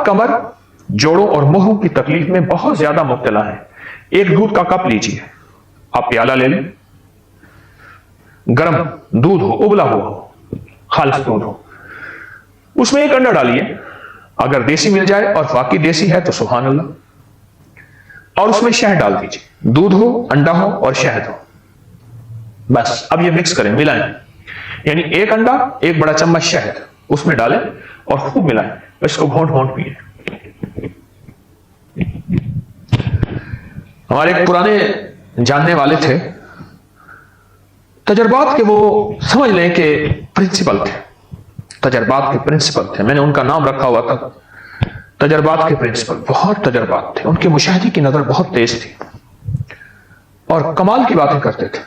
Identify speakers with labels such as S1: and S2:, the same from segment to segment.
S1: कमर, जोड़ों और मोहरों की तकलीफ में बहुत ज्यादा मुब्तला है। एक दूध का कप लीजिए, आप प्याला ले लें, गर्म दूध हो, उबला हुआ हो, खालिस दूध हो, उसमें एक अंडा डालिए, अगर देसी मिल जाए और वाकई देसी है तो सुभान अल्लाह, और उसमें शहद डाल दीजिए। दूध हो, अंडा हो और शहद हो, बस अब ये मिक्स करें, मिलाएं, यानी एक अंडा, एक बड़ा चम्मच शहद उसमें डालें और खूब मिलाएं, इसको घोंट घोंट पिए। हमारे एक पुराने जानने वाले थे, तजर्बात के वो समझ लें कि प्रिंसिपल थे, तजर्बात के प्रिंसिपल थे, मैंने उनका नाम रखा हुआ था तजर्बात के प्रिंसिपल। बहुत तजर्बात थे, उनकी मुशाहिदे की नजर बहुत तेज थी और कमाल की बातें करते थे।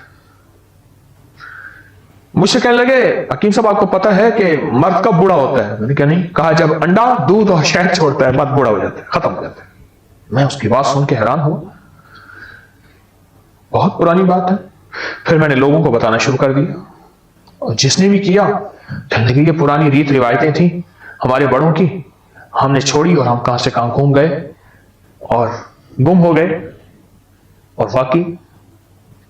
S1: मुझसे कहने लगे, हकीम साहब आपको पता है कि मर्द कब बूढ़ा होता है? मैंने कहा नहीं। कहा जब अंडा, दूध और शहद छोड़ता है, मर्द बूढ़ा हो जाता है, खत्म हो जाता है। मैं उसकी बात सुन के हैरान हुआ, बहुत पुरानी बात है। फिर मैंने लोगों को बताना शुरू कर दिया, और जिसने भी किया, जिंदगी की पुरानी रीत रिवायतें थी हमारे बड़ों की, हमने छोड़ी और हम कहां से कहां घूम गए और गुम हो गए। और वाकई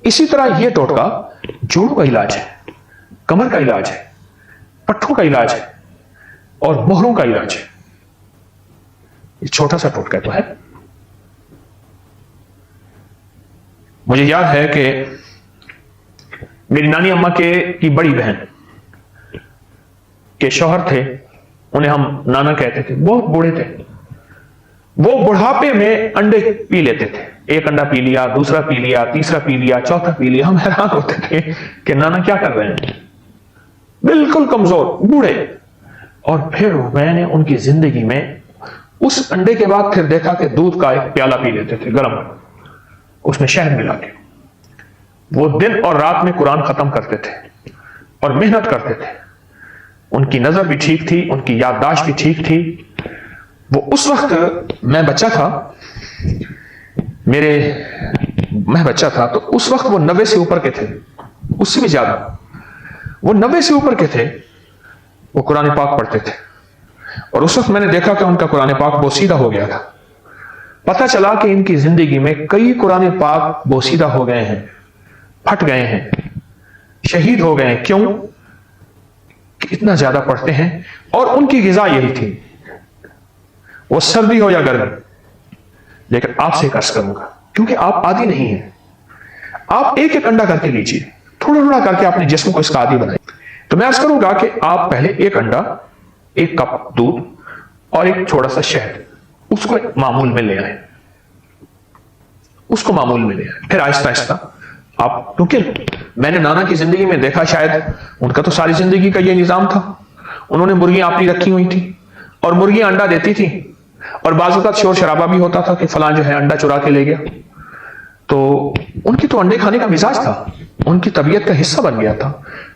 S1: इसी तरह यह टोटका जोड़ों का इलाज है, कमर का इलाज है, पट्ठों का इलाज है और मोहरों का इलाज है। ये छोटा सा टोटका तो है। मुझे याद है कि मेरी नानी अम्मा की बड़ी बहन के शौहर थे, उन्हें हम नाना कहते थे, वो बूढ़े थे, वो बुढ़ापे में अंडे पी लेते थे। एक अंडा पी लिया, दूसरा पी लिया, तीसरा पी लिया, चौथा पी लिया। हम हैरान होते थे कि नाना क्या कर रहे हैं, बिल्कुल कमजोर बूढ़े। और फिर मैंने उनकी जिंदगी में उस अंडे के बाद फिर देखा कि दूध का एक प्याला पी लेते थे गर्म, उसमें शहद मिला के। वो दिन और रात में कुरान खत्म करते थे और मेहनत करते थे। उनकी नजर भी ठीक थी, उनकी याददाश्त भी ठीक थी। वो उस वक्त मैं बच्चा था तो उस वक्त वो 90 से ऊपर के थे, उससे भी ज्यादा, वो 90 से ऊपर के थे। वो कुरान पाक पढ़ते थे और उस वक्त मैंने देखा कि उनका कुरान पाक बोसीदा हो गया था। पता चला कि इनकी जिंदगी में कई कुरान पाक बोसीदा हो गए हैं, फट गए हैं, शहीद हो गए हैं। क्यों? इतना ज्यादा पढ़ते हैं। और उनकी गिजा यही थी, वो सर्दी हो या गर्मी। लेकिन आपसे एक अर्ज करूंगा, क्योंकि आप आदी नहीं हैं, आप एक एक अंडा करके लीजिए, थोड़ा थोड़ा करके अपने जिस्म को इसका आदी बनाइए। तो मैं अर्ज करूंगा कि आप पहले एक अंडा, एक कप दूध और एक थोड़ा सा शहद, उसको मामूल में ले आए, उसको मामूल में ले आए। फिर आहिस्ता आहिस्ता आप, क्योंकि मैंने नाना की जिंदगी में देखा, शायद उनका तो सारी जिंदगी का ये निजाम था, उन्होंने मुर्गियां अपनी रखी हुई थी और मुर्गियां अंडा देती थी और बाजू का शोर शराबा भी होता था कि फलां जो है अंडा चुरा के ले गया। तो उनकी तो अंडे खाने का मिजाज था, उनकी तबीयत का हिस्सा बन गया था।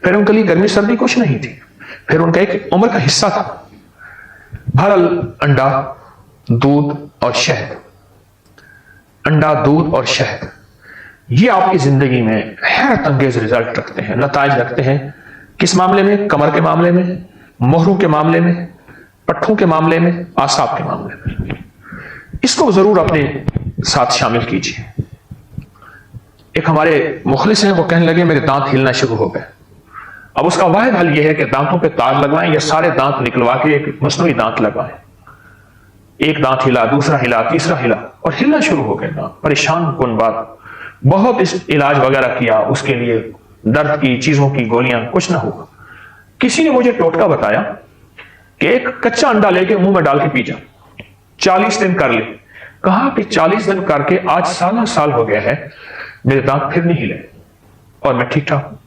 S1: फिर उनके लिए गर्मी सर्दी कुछ नहीं थी, फिर उनका एक उम्र का हिस्सा था। बहरहाल अंडा, दूध और शहद, अंडा, दूध और शहद, ये आपकी जिंदगी में हैरत अंगेज रिजल्ट रखते हैं, नताइज रखते हैं। किस मामले में? कमर के मामले में, मोहरों के मामले में, पट्ठों के मामले में, आसाब के मामले में। इसको जरूर अपने साथ शामिल कीजिए। एक हमारे मुखलिस हैं, वो कहने लगे मेरे दांत हिलना शुरू हो गए। अब उसका वाहिद हल यह है कि दांतों पे तार लगवाएं या सारे दांत निकलवा के एक मसनूई दांत लगवाएं। एक दांत हिला, दूसरा हिला, तीसरा हिला और हिलना शुरू हो गए दांत। परेशान कुन बात। बहुत इस इलाज वगैरह किया, उसके लिए दर्द की चीजों की गोलियां, कुछ ना हुआ। किसी ने मुझे टोटका बताया कि एक कच्चा अंडा लेके मुंह में डाल के पी जा, 40 दिन कर ले। कहा कि 40 दिन करके आज साल हो गया है, मेरे दांत फिर नहीं हिले और मैं ठीक ठाक हूं।